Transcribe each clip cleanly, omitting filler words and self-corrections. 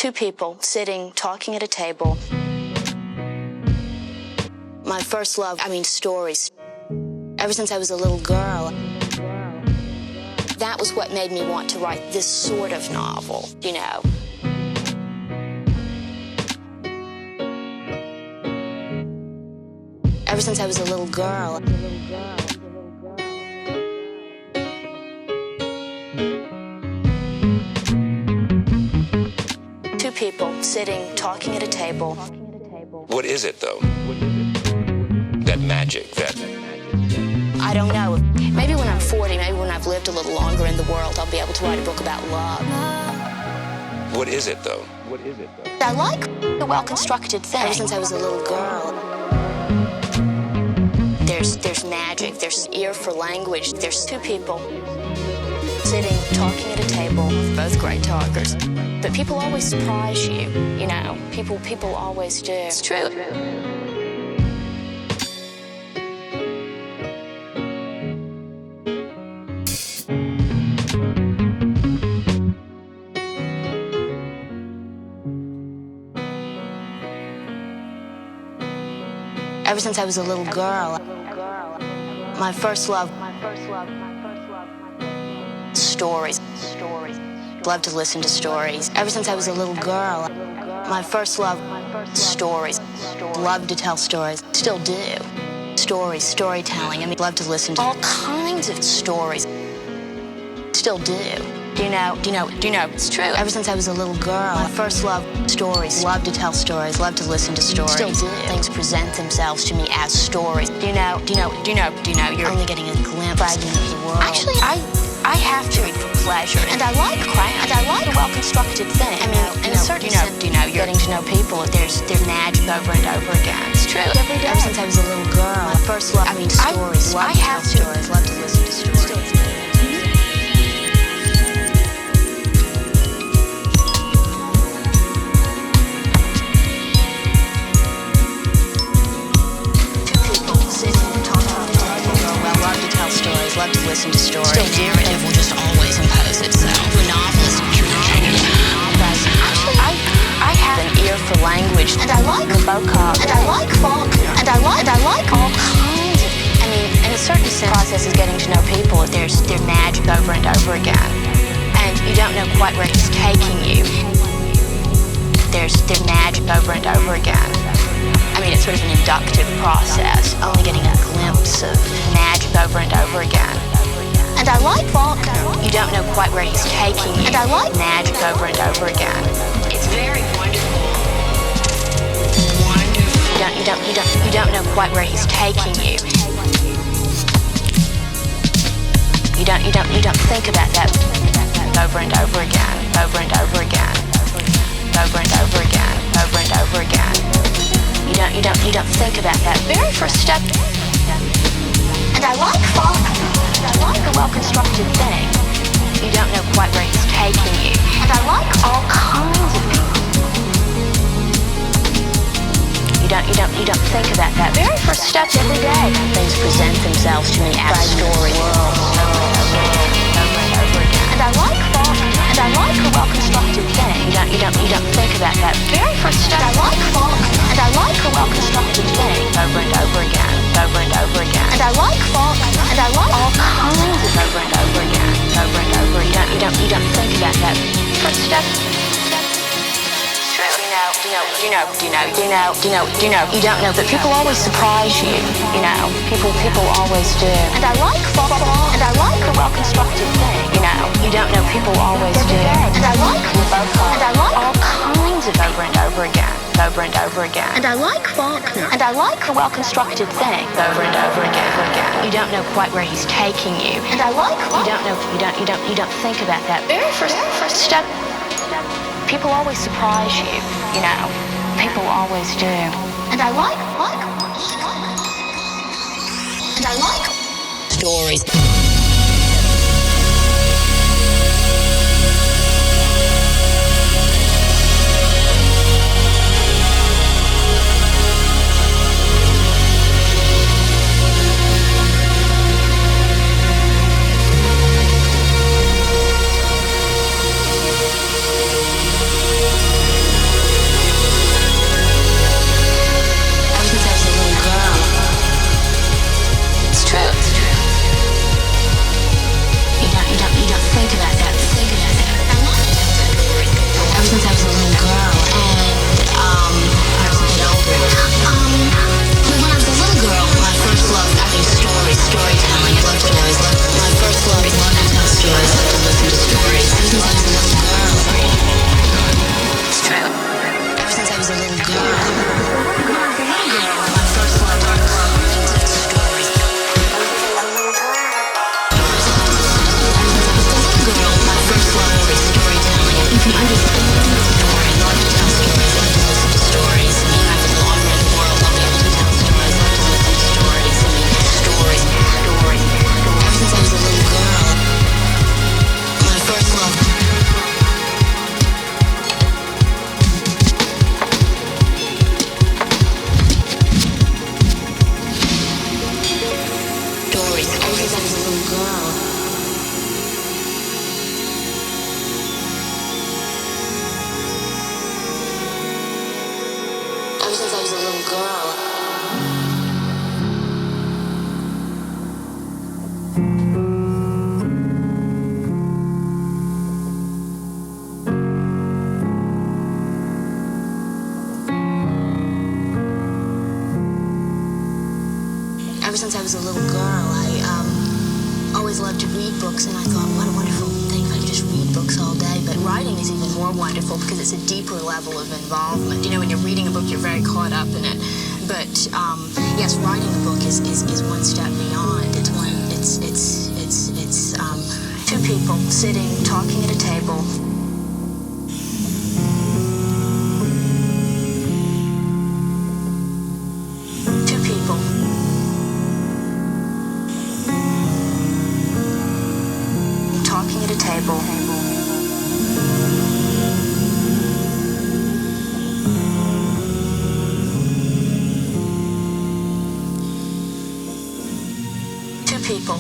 Two people sitting, talking at a table. My first love, stories. Ever since I was a little girl, that was what made me want to write this sort of novel, you know. Ever since I was a little girl. Two people sitting, talking at a table. What is it, though? That magic, that... I don't know. Maybe when I'm 40, maybe when I've lived a little longer in the world, I'll be able to write a book about love. What is it, though? I like the well-constructed thing. Ever since I was a little girl. There's magic, there's ear for language. There's two people sitting, talking at a table, both great talkers. But people always surprise you, you know. People always do. It's true. Ever since I was a little girl, my first love, stories. Love to listen to stories. Ever since I was a little girl, my first love, stories. Love to tell stories. Still do. Stories, storytelling. Love to listen to all kinds of stories. Still do. Do you know? It's true. Ever since I was a little girl, my first love, stories. Love to tell stories. Love to listen to stories. Still do. Things present themselves to me as stories. Do you know? You're only getting a glimpse, fragment of the world. Actually, I have to read for pleasure, and I like crowds, and I like a well-constructed thing. In a certain sense, you're getting to know people. There's magic over and over again. It's true. Every day. Ever since I was a little girl, my first love, stories. Love to tell stories. Love to listen to stories. Love to listen to stories. Still do it. It will just always impose itself. To a novelist, actually, I have an ear for language, and I like Nabokov, and I like Faulkner, and I like all kinds of. In a certain sense, the process is getting to know people. There's magic over and over again, and you don't know quite where he's taking you. There's magic over and over again. It's sort of an inductive process, only getting a glimpse of magic over and over again. And I like Faulkner. You don't know quite where he's taking you. And I like magic over and over again. It's very wonderful. You don't know quite where he's taking you. You don't think about that over and over again, over and over again, over and over again, over and over again. You don't think about that very first step. And I like Faulkner. And I like a well-constructed thing. You don't know quite where he's taking you. And I like all kinds of people. You don't think about that very first step every day. Things present themselves to me as story worlds over and over again, over and over again. And I like Faulkner. And I like a well-constructed thing. You don't think about that very first step. And I like Faulkner. And I like a well-constructed thing over and over again, over and over again. And I like Faulkner. And I like all kinds of over and over again, over and over again. You don't think about that first step. You don't know, but people always surprise you. People always do. And I like Faulkner. And I like a well-constructed thing. You don't know, people always do. And I like Nabokov. And I like all kinds of over and over again, over and over again. And I like Faulkner. And I like a well-constructed thing, over and over again, again. You don't know quite where he's taking you. And I like Faulkner. You don't think about that very first step. People always surprise you. People always do. And I like and I like stories. Ever since I was a little girl, I always loved to read books, and I thought, what a wonderful thing if I could just read books all day. But writing is even more wonderful because it's a deeper level of involvement. You know, when you're reading a book, you're very caught up in it. But yes, writing a book is one step beyond. It's two people sitting, talking at a table. Two people. Talking at a table. Two people.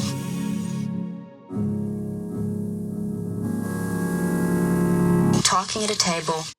Talking at a table.